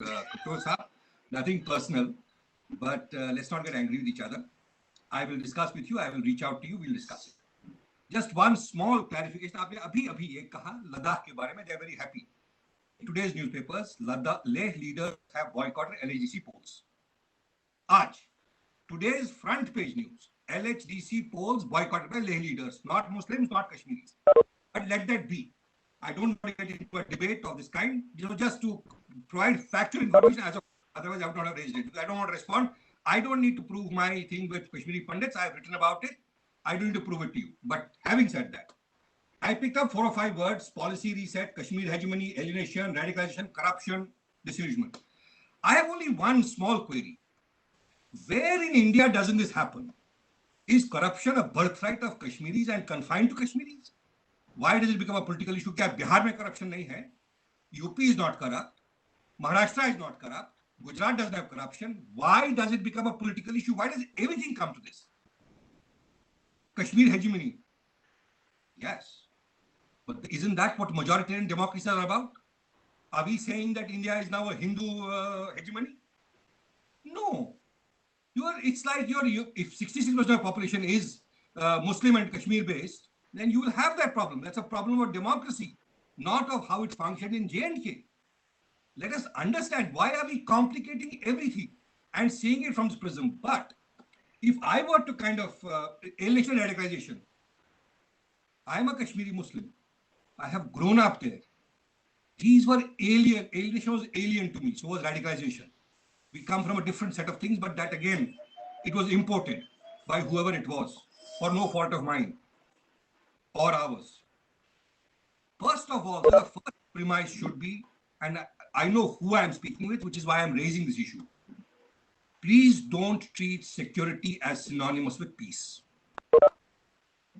Kishore Saab. Nothing personal, but let's not get angry with each other. I will discuss with you. I will reach out to you. We'll discuss it. Just one small clarification. आपने अभी अभी ये कहा लद्दाख के बारे में. They are very happy. Today's newspapers, Leh leaders have boycotted LHDC polls. Aaj, today's front page news, LHDC polls boycotted by Leh leaders, not Muslims, not Kashmiris. But let that be. I don't want to get into a debate of this kind, just to provide factual information. Otherwise, I would not have raised it. I don't want to respond. I don't need to prove my thing with Kashmiri Pandits. I have written about it. I don't need to prove it to you. But having said that, I picked up 4 or 5 words: policy reset, Kashmir hegemony, alienation, radicalization, corruption, disillusionment. I have only one small query. Where in India doesn't this happen? Is corruption a birthright of Kashmiris and confined to Kashmiris? Why does it become a political issue? क्या बिहार में corruption नहीं है? UP is not corrupt. Maharashtra is not corrupt. Gujarat doesn't have corruption. Why does it become a political issue? Why does everything come to this? Kashmir hegemony. Yes. But isn't that what majoritarian democracies are about? Are we saying that India is now a Hindu hegemony? No. It's like if 66% of the population is Muslim and Kashmir based, then you will have that problem. That's a problem of democracy, not of how it functioned in J&K. Let us understand, why are we complicating everything and seeing it from this prism? But if I were to kind of alienation radicalization, I am a Kashmiri Muslim. I have grown up there. These were alien. Alienation was alien to me. So was radicalization. We come from a different set of things, but that again, it was imported by whoever it was, for no fault of mine or ours. First of all, the first premise should be, and I know who I am speaking with, which is why I am raising this issue. Please don't treat security as synonymous with peace.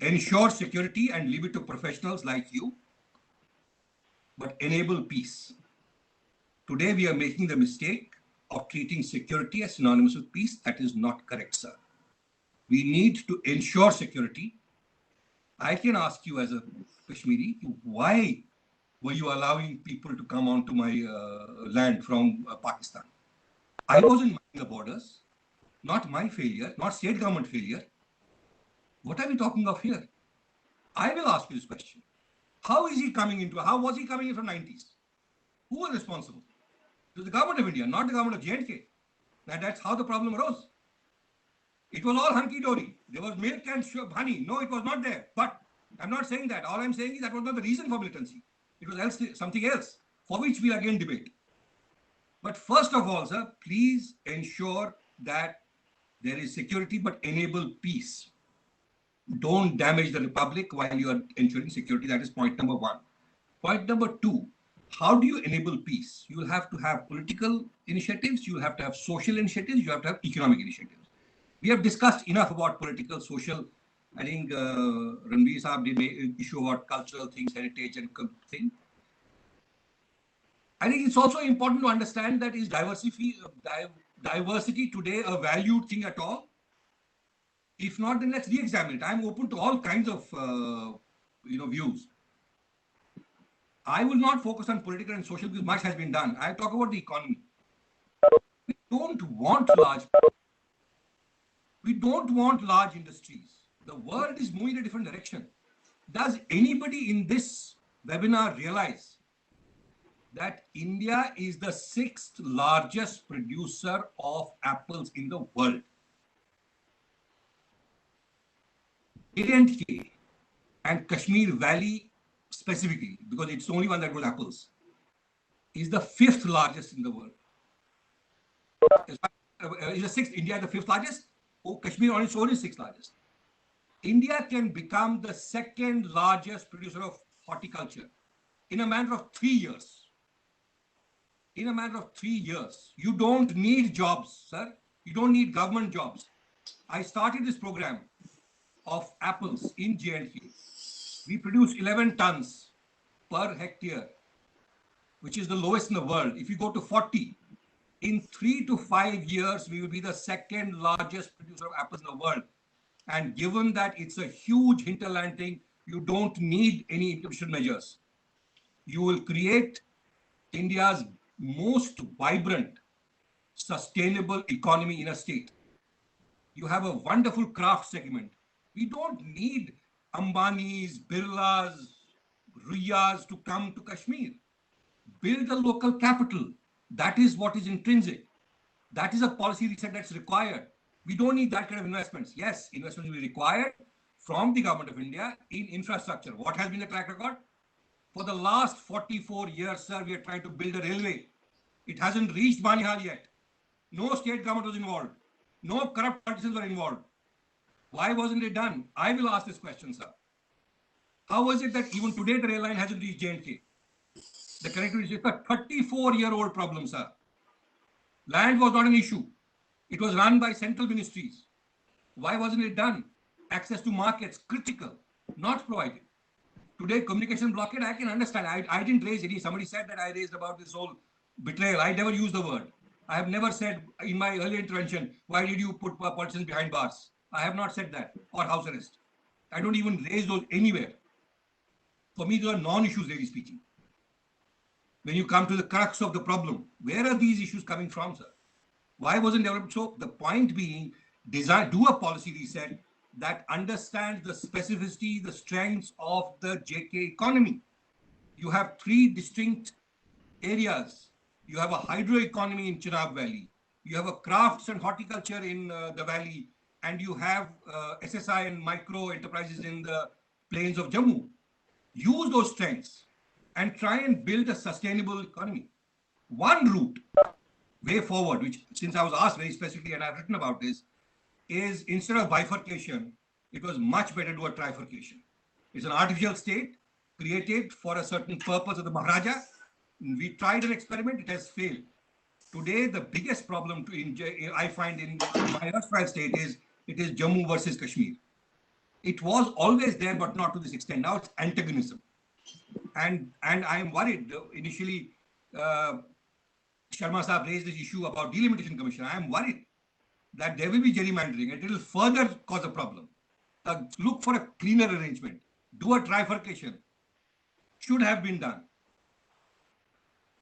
Ensure security and leave it to professionals like you, but enable peace. Today, we are making the mistake of treating security as synonymous with peace. That is not correct, sir. We need to ensure security. I can ask you as a Kashmiri, why were you allowing people to come onto my land from Pakistan? I wasn't minding the borders, not my failure, not state government failure. What are we talking of here? I will ask you this question. How was he coming in from 90s? Who was responsible? It was the government of India, not the government of J&K. That's how the problem arose. It was all hunky-dory. There was milk and honey. No, it was not there. But I'm not saying that. All I'm saying is that was not the reason for militancy. It was something else, for which we'll again debate. But first of all, sir, please ensure that there is security, but enable peace. Don't damage the republic while you are ensuring security. That is point number 1. Point number 2, how do you enable peace? You will have to have political initiatives. You will have to have social initiatives. You have to have economic initiatives. We have discussed enough about political, social. I think Ranveer Saab did an issue about cultural things, heritage and thing. I think it's also important to understand that is diversity today a valued thing at all? If not, then let's re-examine it. I'm open to all kinds of views. I will not focus on political and social because much has been done. I talk about the economy. We don't want large industries. The world is moving in a different direction. Does anybody in this webinar realize that India is the 6th largest producer of apples in the world? J&K and Kashmir Valley specifically, because it's the only one that grows apples, is the 5th largest in the world. Is the 6th? India is the 5th largest? Oh, Kashmir on its own is 6th largest. India can become the 2nd largest producer of horticulture in a matter of 3 years. In a matter of 3 years. You don't need jobs, sir. You don't need government jobs. I started this program of apples in J&K. We produce 11 tons per hectare, which is the lowest in the world. If you go to 40, in 3 to 5 years, we will be the 2nd largest producer of apples in the world. And given that it's a huge hinterland thing, you don't need any intervention measures. You will create India's most vibrant, sustainable economy in a state. You have a wonderful craft segment. We don't need Ambani's, Birlas, Riyas to come to Kashmir. Build a local capital. That is what is intrinsic. That is a policy reset that's required. We don't need that kind of investments. Yes, investments will be required from the government of India in infrastructure. What has been the track record? For the last 44 years, sir, we are trying to build a railway. It hasn't reached Banihal yet. No state government was involved. No corrupt politicians were involved. Why wasn't it done? I will ask this question, sir. How was it that even today the rail line hasn't reached J&K? The connectivity is a 34-year-old problem, sir. Land was not an issue. It was run by central ministries. Why wasn't it done? Access to markets, critical, not provided. Today, communication blockade, I can understand. I didn't raise any. Somebody said that I raised about this whole betrayal. I never used the word. I have never said in my earlier intervention, why did you put politicians behind bars? I have not said that, or house arrest. I don't even raise those anywhere. For me, those are non-issues, really speaking. When you come to the crux of the problem, where are these issues coming from, sir? Why wasn't developed? So the point being, do a policy reset that understands the specificity, the strengths of the JK economy. You have three distinct areas. You have a hydro economy in Chenab Valley. You have a crafts and horticulture in the valley, and you have SSI and micro enterprises in the plains of Jammu. Use those strengths and try and build a sustainable economy. One route, way forward, which since I was asked very specifically and I've written about this, is instead of bifurcation, it was much better to do a trifurcation. It's an artificial state created for a certain purpose of the Maharaja. We tried an experiment, it has failed. Today, the biggest problem I find in my erstwhile state is it is Jammu versus Kashmir. It was always there, but not to this extent. Now it's antagonism. And I am worried. Initially, Sharma Saab raised this issue about delimitation commission. I am worried that there will be gerrymandering and it will further cause a problem. Look for a cleaner arrangement. Do a trifurcation. Should have been done.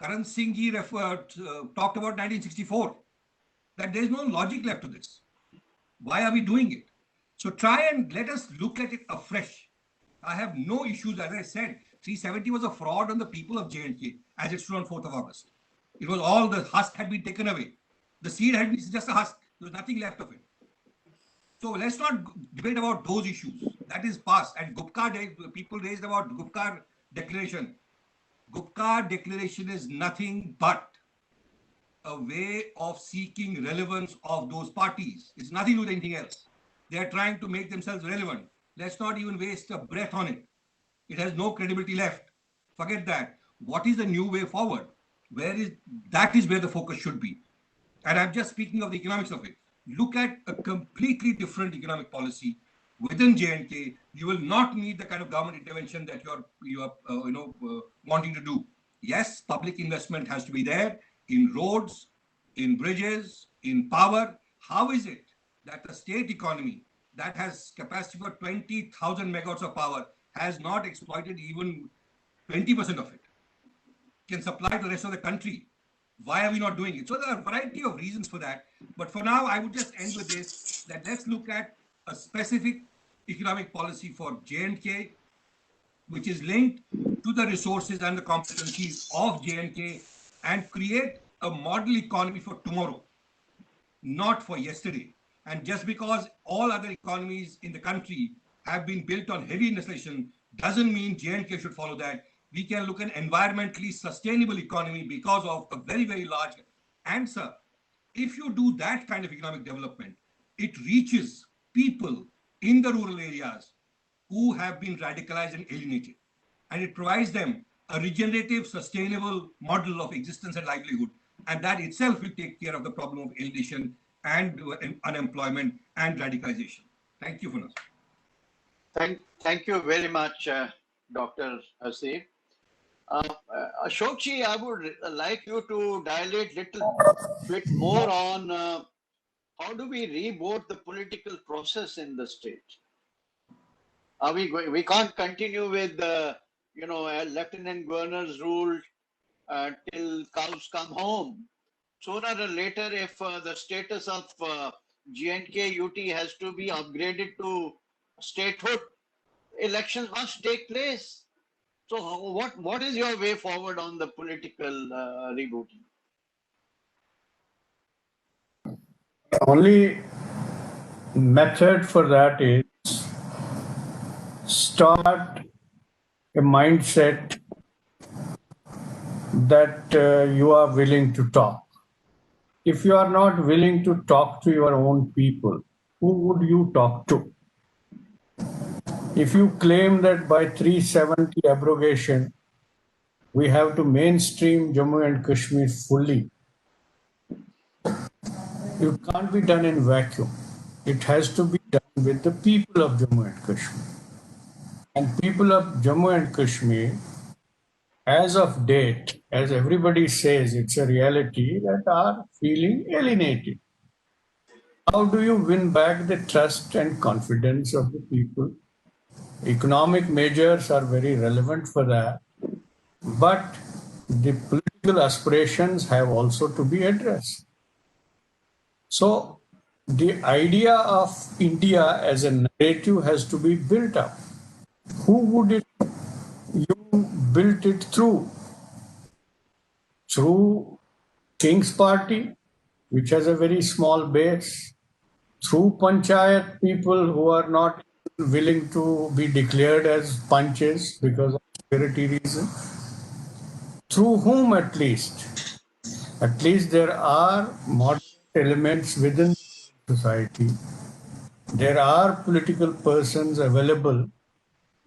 Karan Singh ji talked about 1964, that there is no logic left to this. Why are we doing it? So try and let us look at it afresh. I have no issues, as I said. 370 was a fraud on the people of J&K as it stood on 4th of August. It was all, the husk had been taken away. The seed had been just a husk. There was nothing left of it. So let's not debate about those issues. That is past. And Gupkar, people raised about Gupkar declaration. Gupkar declaration is nothing but a way of seeking relevance of those parties. It's nothing to do with anything else. They are trying to make themselves relevant. Let's not even waste a breath on it. It has no credibility left. Forget that. What is the new way forward? That is where the focus should be. And I'm just speaking of the economics of it. Look at a completely different economic policy within J&K. You will not need the kind of government intervention that you are wanting to do. Yes, public investment has to be there in roads, in bridges, in power. How is it that the state economy that has capacity for 20,000 megawatts of power has not exploited even 20% of it? Can supply to the rest of the country. Why are we not doing it? So there are a variety of reasons for that. But for now, I would just end with this, that let's look at a specific economic policy for J&K, which is linked to the resources and the competencies of J&K, and create a model economy for tomorrow, not for yesterday. And just because all other economies in the country have been built on heavy industrialization doesn't mean J&K should follow that. We can look at an environmentally sustainable economy because of a very, very large answer. If you do that kind of economic development, it reaches people in the rural areas who have been radicalized and alienated. And it provides them a regenerative, sustainable model of existence and livelihood. And that itself will take care of the problem of alienation and unemployment and radicalization. Thank you for now. Thank you very much, Dr. Hasib. Ashokji, I would like you to dilate a little bit more on how do we reboot the political process in the state? We can't continue with a lieutenant governor's rule till cows come home. Sooner or later, if the status of GNK UT has to be upgraded to statehood, elections must take place. So, what is your way forward on the political rebooting? The only method for that is start a mindset that you are willing to talk. If you are not willing to talk to your own people, who would you talk to? If you claim that by 370 abrogation, we have to mainstream Jammu and Kashmir fully, it can't be done in vacuum. It has to be done with the people of Jammu and Kashmir. And people of Jammu and Kashmir, as of date, as everybody says, it's a reality that are feeling alienated. How do you win back the trust and confidence of the people? Economic measures are very relevant for that, but the political aspirations have also to be addressed. So the idea of India as a narrative has to be built up. Who would it you built it through? Through King's Party, which has a very small base, through Panchayat people who are not willing to be declared as panches because of security reasons. Through whom at least? At least there are moderate elements within society. There are political persons available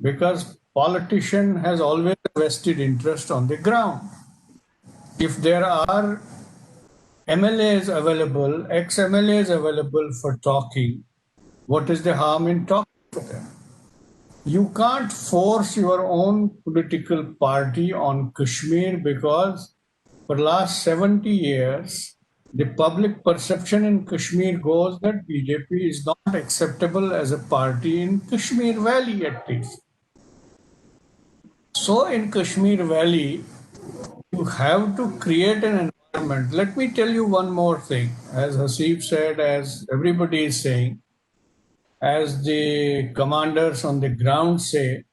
because politician has always a vested interest on the ground. If there are MLAs available, ex-MLAs available for talking, what is the harm in talking to them? You can't force your own political party on Kashmir because for the last 70 years, the public perception in Kashmir goes that BJP is not acceptable as a party in Kashmir Valley at least. So in Kashmir Valley, you have to create an environment. Let me tell you one more thing. As Hasib said, as everybody is saying, as the commanders on the ground say,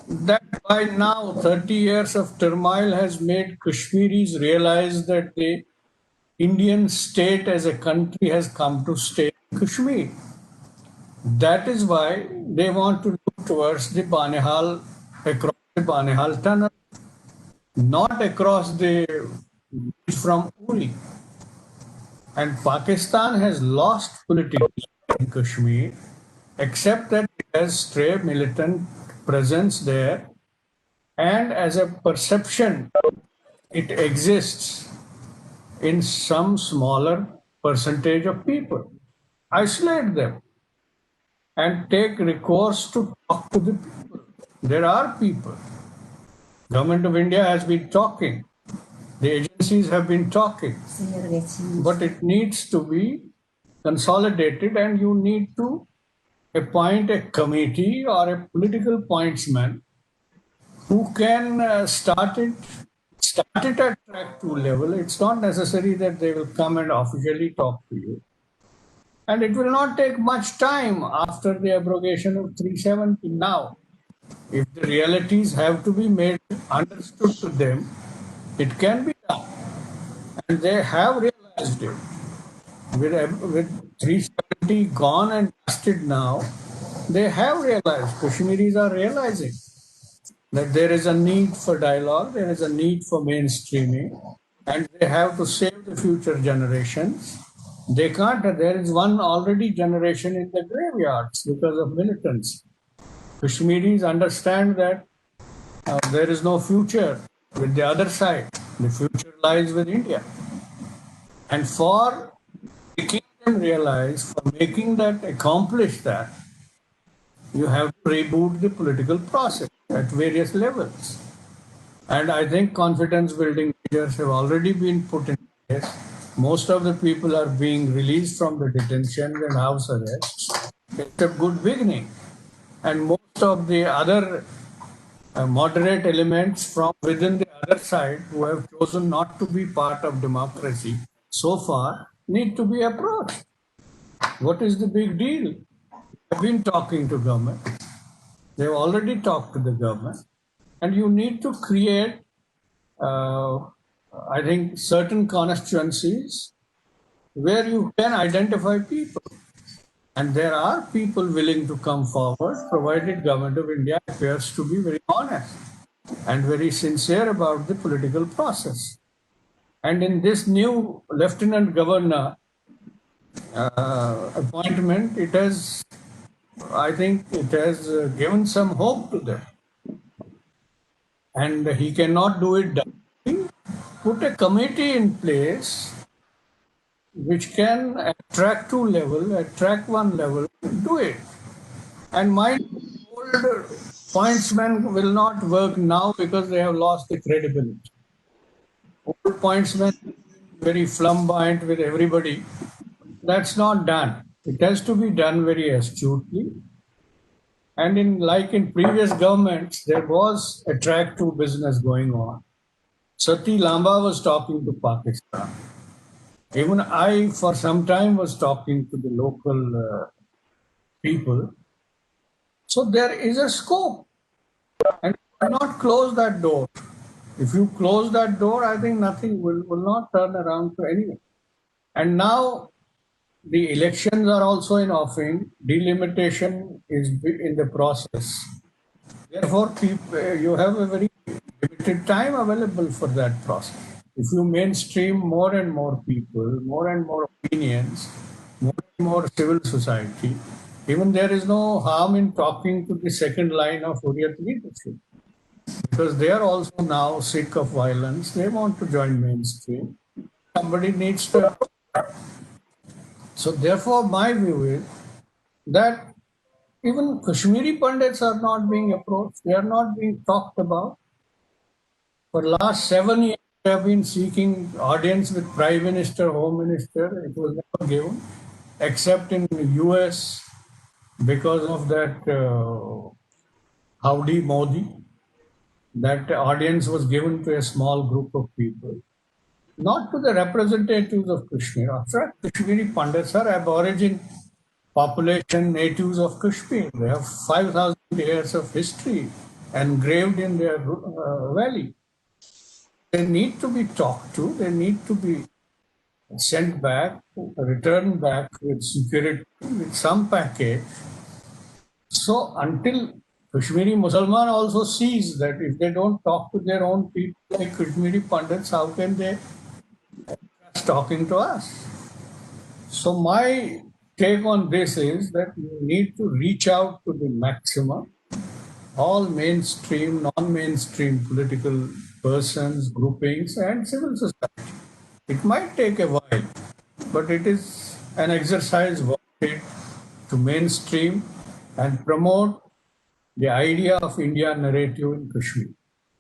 that by now 30 years of turmoil has made Kashmiris realize that the Indian state as a country has come to stay in Kashmir. That is why they want to look towards the Banihal, across the Banihal tunnel, not across the bridge from Uri. And Pakistan has lost politically in Kashmir, except that it has stray militant presence there, and as a perception, it exists in some smaller percentage of people. Isolate them and take recourse to talk to the people. There are people. Government of India has been talking. The agencies have been talking. But it needs to be consolidated, and you need to appoint a committee or a political pointsman who can start it at track 2 level. It's not necessary that they will come and officially talk to you. And it will not take much time after the abrogation of 370 now. If the realities have to be made understood to them, it can be done. And they have realized it. With 370 gone and dusted now, they have realized, Kashmiris are realizing that there is a need for dialogue, there is a need for mainstreaming, and they have to save the future generations. They can't, there is one already generation in the graveyards because of militants. Kashmiris understand that there is no future with the other side. The future lies with India. And for making them realize, for making that, accomplish that, you have to reboot the political process at various levels. And I think confidence building measures have already been put in place. Most of the people are being released from the detentions and house arrests. It's a good beginning. And most of the other moderate elements from within the other side who have chosen not to be part of democracy so far need to be approached. What is the big deal? I've been talking to government. They've already talked to the government. And you need to create, uh, I think, certain constituencies where you can identify people. And there are people willing to come forward, provided Government of India appears to be very honest and very sincere about the political process. And in this new Lieutenant Governor appointment, it has, I think, it has given some hope to them. And he cannot do it directly. Put a committee in place which can attract two level, attract one level, do it. And mind old pointsmen will not work now because they have lost the credibility. Old pointsmen very flamboyant with everybody. That's not done. It has to be done very astutely. And in previous governments, there was a track to business going on. Sati Lamba was talking to Pakistan. Even I, for some time, was talking to the local people. So there is a scope. And do not close that door. If you close that door, I think nothing will not turn around to anyone. And now the elections are also in offing. Delimitation is in the process. Therefore, you have a very limited time available for that process. If you mainstream more and more people, more and more opinions, more and more civil society, even there is no harm in talking to the second line of Hurriyat leadership because they are also now sick of violence. They want to join mainstream. Somebody needs to. So, therefore, my view is that even Kashmiri Pandits are not being approached, they are not being talked about. For last 7 years, they have been seeking audience with Prime Minister, Home Minister. It was never given, except in the US because of that Howdy Modi. That audience was given to a small group of people, not to the representatives of Kashmir. After all, Kashmiri Pandits are aborigine population, natives of Kashmir. They have 5,000 years of history engraved in their valley. They need to be talked to, they need to be sent back, returned back with security, with some package. So until Kashmiri Musalman also sees that if they don't talk to their own people like Kashmiri Pandits, how can they trust talking to us? So my take on this is that you need to reach out to the maximum, all mainstream, non-mainstream political persons, groupings, and civil society. It might take a while, but it is an exercise worth it to mainstream and promote the idea of India narrative in Kashmir.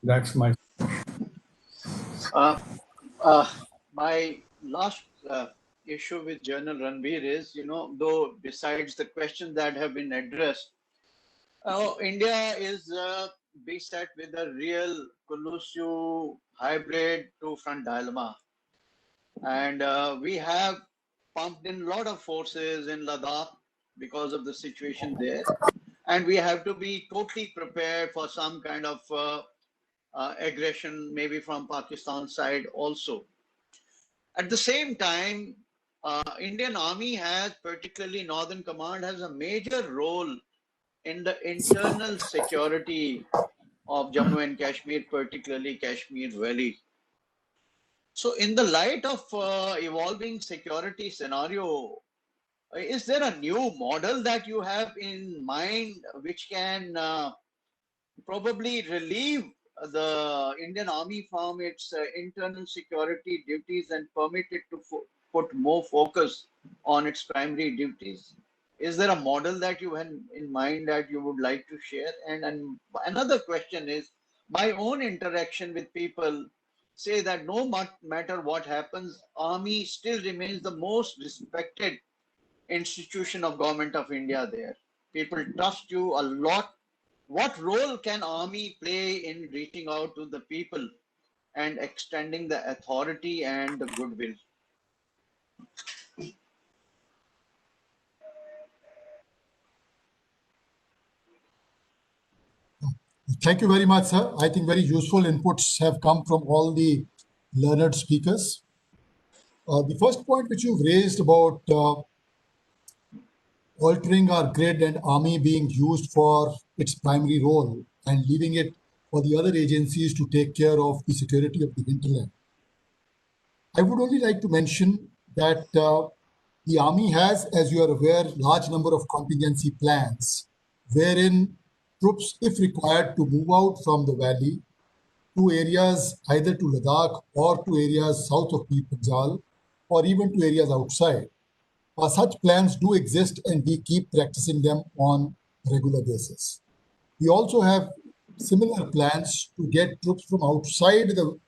That's my. Uh, my last issue with General Ranbir is, though besides the questions that have been addressed, India is beset with a real collusive hybrid two-front dilemma. And we have pumped in a lot of forces in Ladakh because of the situation there. And we have to be totally prepared for some kind of aggression, maybe from Pakistan's side also. At the same time, Indian Army has, particularly Northern Command, has a major role in the internal security of Jammu and Kashmir, particularly Kashmir Valley. So, in the light of evolving security scenario, is there a new model that you have in mind which can probably relieve the Indian Army from its internal security duties and permit it to put more focus on its primary duties? Is there a model that you have in mind that you would like to share? And another question is, my own interaction with people say that no matter what happens, Army still remains the most respected institution of Government of India there. People trust you a lot what role can army play in reaching out to the people and extending the authority and the goodwill? Thank you very much, sir. I think very useful inputs have come from all the learned speakers. The first point which you've raised about altering our grid and army being used for its primary role and leaving it for the other agencies to take care of the security of the hinterland. I would only like to mention that the army has, as you are aware, large number of contingency plans wherein troops, if required, to move out from the valley to areas either to Ladakh or to areas south of the Panjal or even to areas outside. Such plans do exist and we keep practicing them on a regular basis. We also have similar plans to get troops from outside the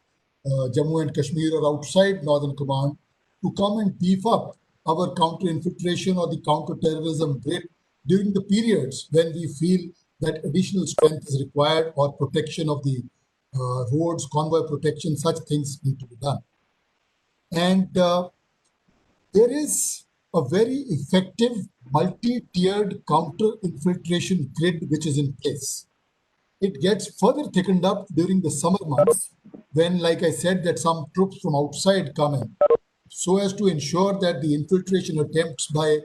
Jammu and Kashmir or outside Northern Command to come and beef up our counter-infiltration or the counter-terrorism grid during the periods when we feel that additional strength is required or protection of the roads, convoy protection, such things need to be done. And there is a very effective multi-tiered counter-infiltration grid which is in place. It gets further thickened up during the summer months when, like I said, that some troops from outside come in, so as to ensure that the infiltration attempts by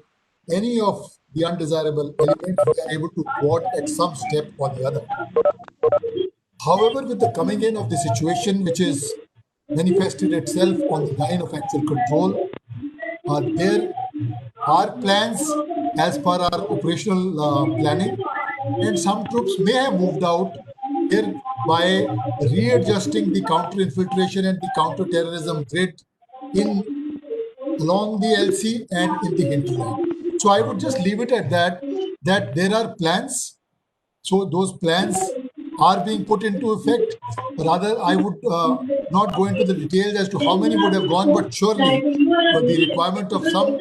any of the undesirable elements we are able to thwart at some step or the other. However, with the coming in of the situation which is manifested itself on the line of actual control, there are plans as per our operational planning, and some troops may have moved out thereby readjusting the counter-infiltration and the counter-terrorism grid in along the LC and in the hinterland. So I would just leave it at that, that there are plans. So those plans are being put into effect. Rather, I would not go into the details as to how many would have gone, but surely the requirement of some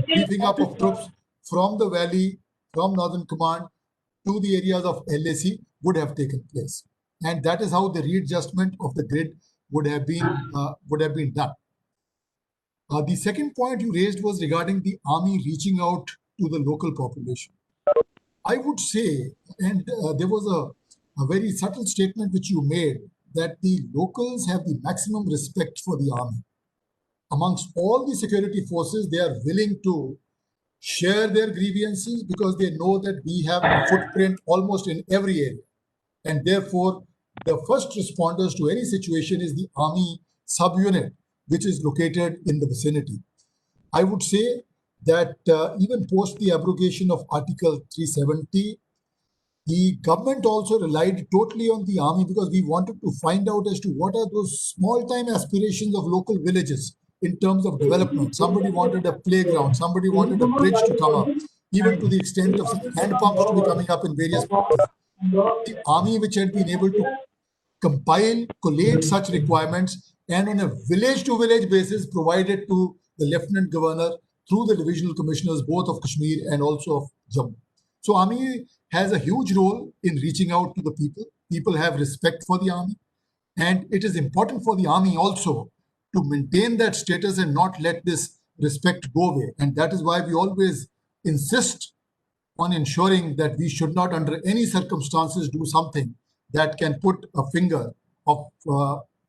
beefing up of troops from the valley, from Northern Command to the areas of LAC would have taken place. And that is how the readjustment of the grid would have been done. The second point you raised was regarding the army reaching out to the local population. I would say, and there was a very subtle statement which you made, that the locals have the maximum respect for the army. Amongst all the security forces, they are willing to share their grievances because they know that we have a footprint almost in every area. And therefore, the first responders to any situation is the army subunit, which is located in the vicinity. I would say that even post the abrogation of Article 370, the government also relied totally on the army because we wanted to find out as to what are those small-time aspirations of local villages in terms of development. Somebody wanted a playground, somebody wanted a bridge to come up, even to the extent of some hand pumps to be coming up in various places. The army, which had been able to compile, collate such requirements, and on a village-to-village basis provided to the Lieutenant Governor through the divisional commissioners, both of Kashmir and also of Jammu. So army has a huge role in reaching out to the people. People have respect for the army. And it is important for the army also to maintain that status and not let this respect go away. And that is why we always insist on ensuring that we should not under any circumstances do something that can put a finger of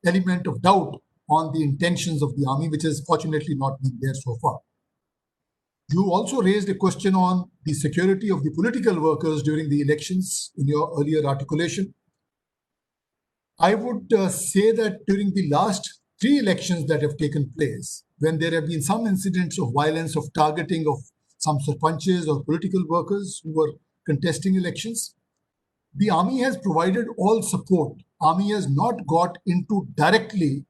element of doubt on the intentions of the army, which has fortunately not been there so far. You also raised a question on the security of the political workers during the elections in your earlier articulation. I would say that during the last 3 elections that have taken place, when there have been some incidents of violence, of targeting of some sarpanches or political workers who were contesting elections, the army has provided all support. Army has not got into directly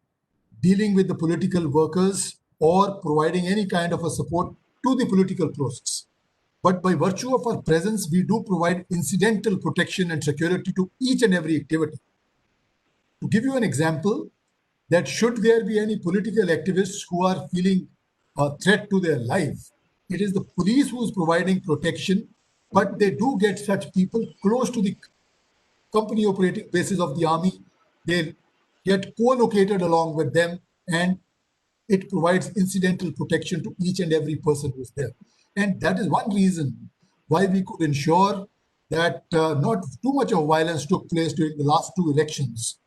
dealing with the political workers or providing any kind of a support to the political process. But by virtue of our presence, we do provide incidental protection and security to each and every activity. To give you an example, that should there be any political activists who are feeling a threat to their life, it is the police who is providing protection, but they do get such people close to the company operating bases of the army. They get co-located along with them, and it provides incidental protection to each and every person who's there. And that is one reason why we could ensure that not too much of violence took place during the last two elections,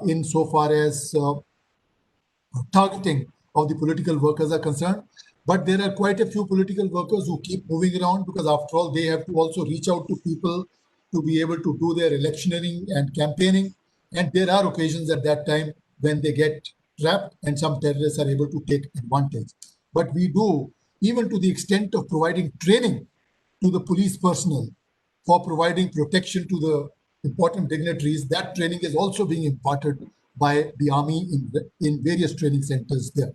in so far as targeting of the political workers are concerned. But there are quite a few political workers who keep moving around, because after all, they have to also reach out to people to be able to do their electioneering and campaigning. And there are occasions at that time when they get trapped and some terrorists are able to take advantage. But we do, even to the extent of providing training to the police personnel for providing protection to the important dignitaries. That training is also being imparted by the army in various training centers there.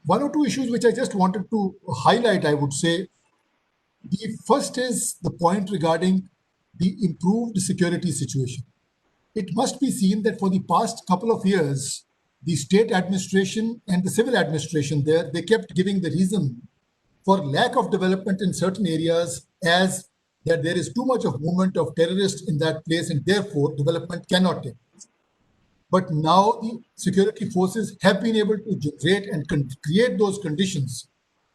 One or two issues which I just wanted to highlight, I would say. The first is the point regarding the improved security situation. It must be seen that for the past couple of years, the state administration and the civil administration there, they kept giving the reason for lack of development in certain areas as that there is too much of movement of terrorists in that place and therefore development cannot take place. But now the security forces have been able to generate and create those conditions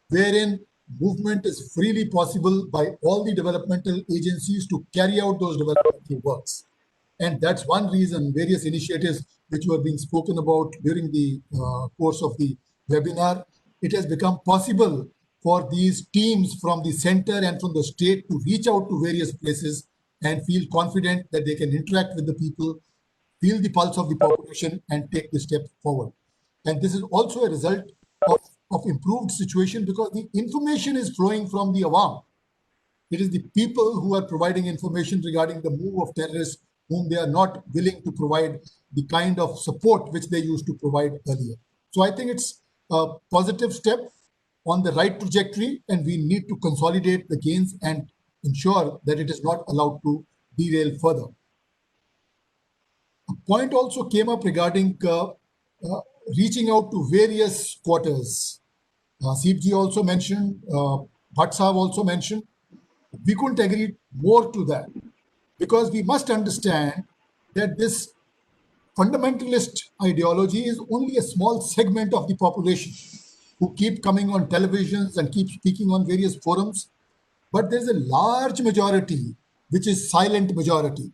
wherein movement is freely possible by all the developmental agencies to carry out those developmental works. And that's one reason various initiatives which were being spoken about during the course of the webinar, it has become possible for these teams from the center and from the state to reach out to various places and feel confident that they can interact with the people, feel the pulse of the population and take the step forward. And this is also a result of improved situation because the information is flowing from the awam. It is the people who are providing information regarding the move of terrorists whom they are not willing to provide the kind of support which they used to provide earlier. So I think it's a positive step on the right trajectory, and we need to consolidate the gains and ensure that it is not allowed to derail further. A point also came up regarding reaching out to various quarters. Seepji also mentioned, Bhatt Sahab also mentioned. We couldn't agree more to that because we must understand that this fundamentalist ideology is only a small segment of the population who keep coming on televisions and keep speaking on various forums. But there's a large majority, which is silent majority,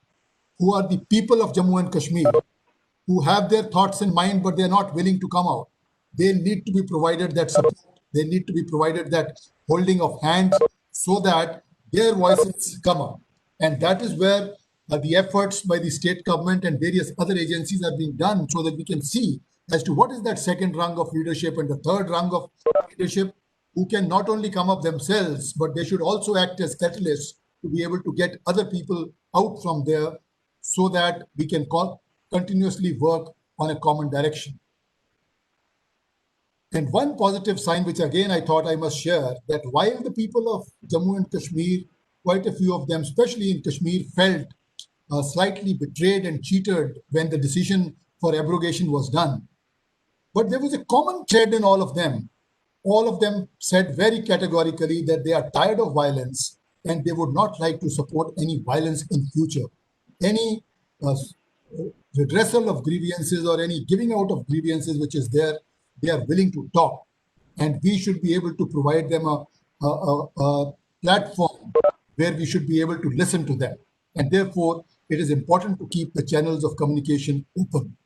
who are the people of Jammu and Kashmir, who have their thoughts in mind, but they're not willing to come out. They need to be provided that support. They need to be provided that holding of hands so that their voices come up. And that is where the efforts by the state government and various other agencies are being done so that we can see as to what is that second rung of leadership and the third rung of leadership who can not only come up themselves, but they should also act as catalysts to be able to get other people out from there so that we can continuously work on a common direction. And one positive sign, which again I thought I must share, that while the people of Jammu and Kashmir, quite a few of them, especially in Kashmir, felt slightly betrayed and cheated when the decision for abrogation was done. But there was a common thread in all of them. All of them said very categorically that they are tired of violence and they would not like to support any violence in future. Any redressal of grievances or any giving out of grievances which is there, they are willing to talk. And we should be able to provide them a platform where we should be able to listen to them. And therefore, it is important to keep the channels of communication open.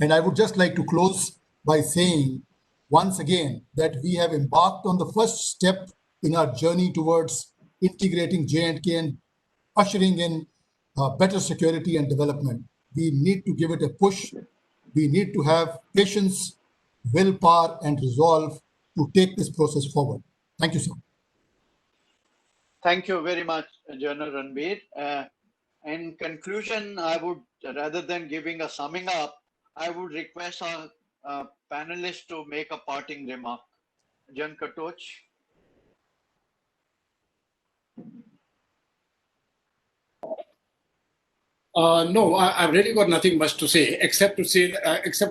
And I would just like to close by saying once again that we have embarked on the first step in our journey towards integrating J&K and ushering in better security and development. We need to give it a push. We need to have patience, willpower, and resolve to take this process forward. Thank you, sir. Thank you very much, General Ranbir. In conclusion, I would, rather than giving a summing up, I would request our panelists to make a parting remark. Jan Katoch. No, I've really got nothing much to say, except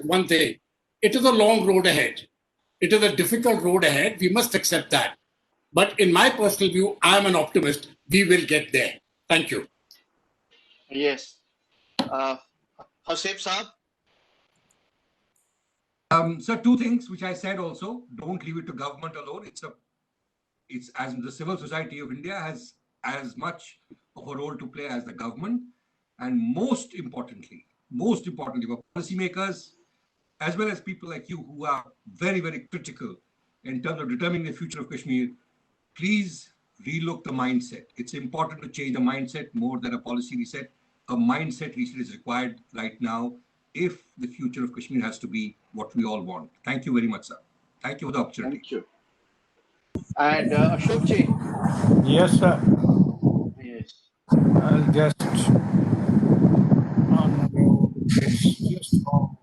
one thing. It is a long road ahead. It is a difficult road ahead. We must accept that. But in my personal view, I'm an optimist. We will get there. Thank you. Yes. Hasib Saab? So two things which I said also, don't leave it to government alone. It's as the civil society of India has as much of a role to play as the government. And most importantly, for policymakers, as well as people like you who are very, very critical in terms of determining the future of Kashmir, please relook the mindset. It's important to change the mindset more than a policy reset. A mindset reset is required right now if the future of Kashmir has to be what we all want. Thank you very much, sir. Thank you for the opportunity. Thank you. And Ashok ji? Yes, sir. Yes. I'll just unmute this. Just a moment.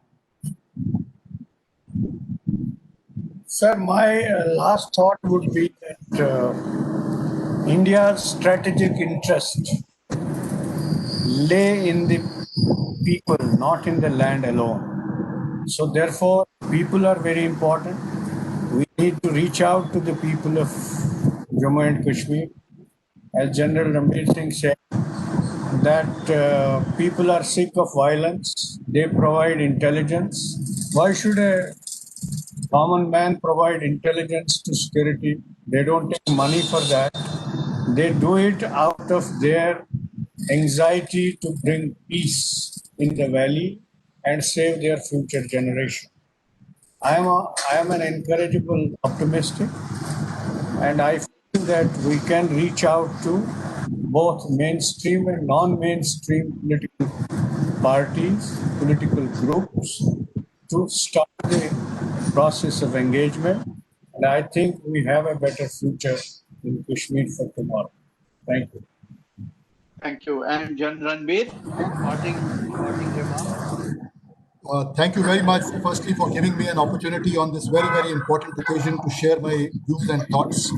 Sir, my last thought would be that India's strategic interest lay in the people, not in the land alone. So, therefore, people are very important. We need to reach out to the people of Jammu and Kashmir. As General Ranbir Singh said, that people are sick of violence. They provide intelligence. Why should a common man provide intelligence to security? They don't take money for that. They do it out of their anxiety to bring peace in the valley and save their future generation. I am an incorrigible optimistic, and I feel that we can reach out to both mainstream and non-mainstream political parties, political groups to start the process of engagement. And I think we have a better future in Kashmir for tomorrow. Thank you. Thank you. And Ranbir, parting remarks? Thank you very much, firstly, for giving me an opportunity on this very, very important occasion to share my views and thoughts.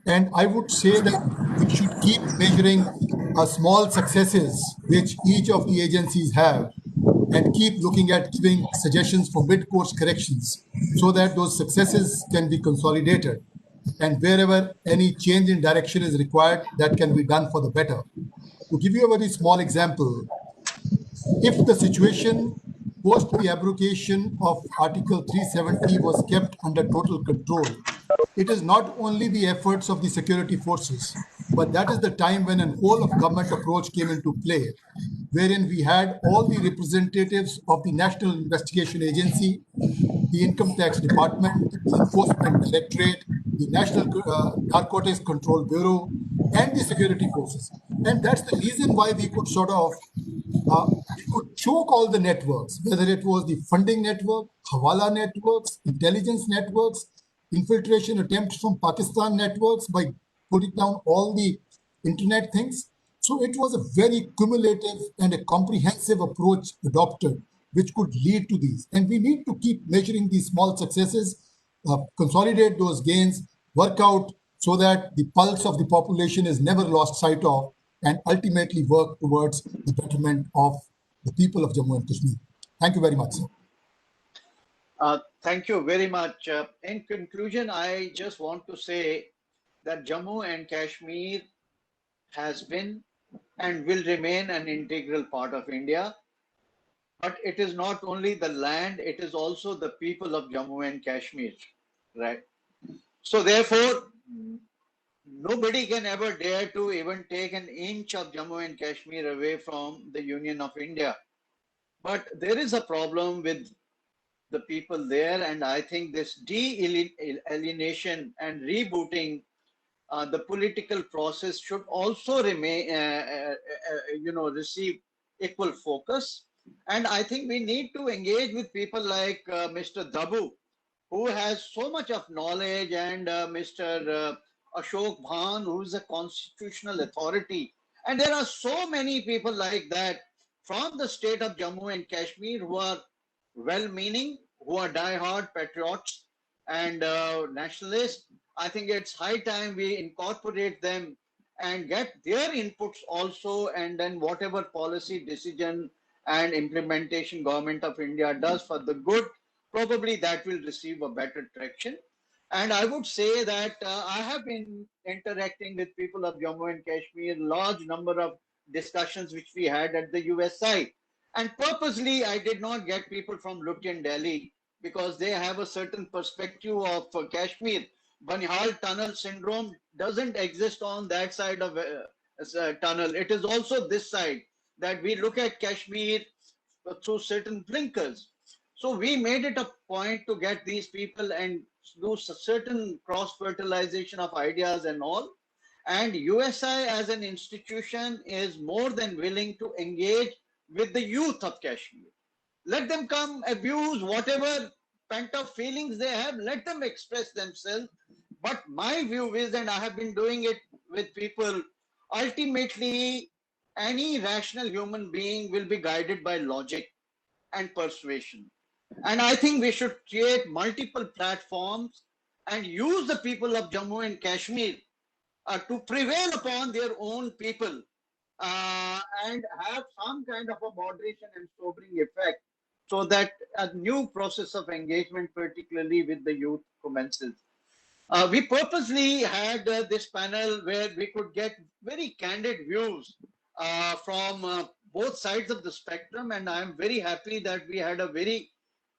And I would say that we should keep measuring small successes which each of the agencies have and keep looking at giving suggestions for mid-course corrections so that those successes can be consolidated. And wherever any change in direction is required, that can be done for the better. To give you a very small example, if the situation post the abrogation of Article 370 was kept under total control, it is not only the efforts of the security forces, but that is the time when an whole of government approach came into play, wherein we had all the representatives of the National Investigation Agency, the Income Tax Department, the Enforcement Directorate, the National Narcotics Control Bureau, and the security forces. And that's the reason why we could sort of we could choke all the networks, whether it was the funding network, Hawala networks, intelligence networks, infiltration attempts from Pakistan networks by putting down all the internet things. So it was a very cumulative and a comprehensive approach adopted, which could lead to these. And we need to keep measuring these small successes, consolidate those gains, work out so that the pulse of the population is never lost sight of, and ultimately work towards the betterment of the people of Jammu and Kashmir. Thank you very much, sir. Thank you very much. In conclusion, I just want to say that Jammu and Kashmir has been and will remain an integral part of India. But it is not only the land, it is also the people of Jammu and Kashmir, right? So therefore, nobody can ever dare to even take an inch of Jammu and Kashmir away from the Union of India. But there is a problem with the people there, and I think this de-alienation and rebooting the political process should also remain, receive equal focus. And I think we need to engage with people like Mr. Dabu, who has so much of knowledge, and Mr. Ashok Bhan, who is a constitutional authority. And there are so many people like that from the state of Jammu and Kashmir who are well-meaning, who are die-hard patriots and nationalists. I think it's high time we incorporate them and get their inputs also, and then whatever policy decision and implementation government of India does for the good, probably that will receive a better traction. And I would say that I have been interacting with people of Jammu and Kashmir, large number of discussions which we had at the US side. And purposely, I did not get people from Lutyens Delhi because they have a certain perspective of Kashmir. Banihal tunnel syndrome doesn't exist on that side of tunnel. It is also this side that we look at Kashmir through certain blinkers. So we made it a point to get these people and do certain cross fertilization of ideas and all. And USI as an institution is more than willing to engage with the youth of Kashmir. Let them come, abuse whatever pent up feelings they have, let them express themselves. But my view is, and I have been doing it with people, ultimately, any rational human being will be guided by logic and persuasion. And I think we should create multiple platforms and use the people of Jammu and Kashmir to prevail upon their own people and have some kind of a moderation and sobering effect so that a new process of engagement, particularly with the youth, commences. We purposely had this panel where we could get very candid views from both sides of the spectrum, and I'm very happy that we had a very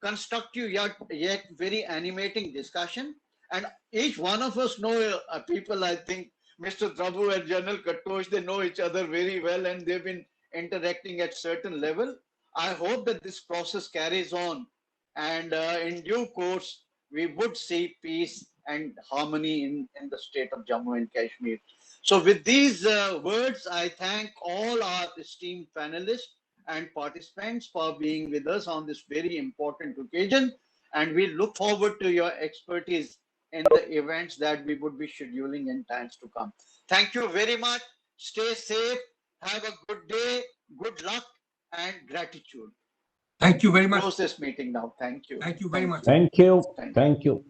constructive yet very animating discussion. And each one of us know people, I think, Mr. Prabhu and General Katosh, they know each other very well and they've been interacting at certain level. I hope that this process carries on and in due course, we would see peace and harmony in the state of Jammu and Kashmir. So with these words, I thank all our esteemed panelists and participants for being with us on this very important occasion. And we look forward to your expertise in the events that we would be scheduling in times to come. Thank you very much. Stay safe. Have a good day. Good luck and gratitude. Thank you very much. Close this meeting now. Thank you. Thank you very much. Thank you. Thank you. Thank you.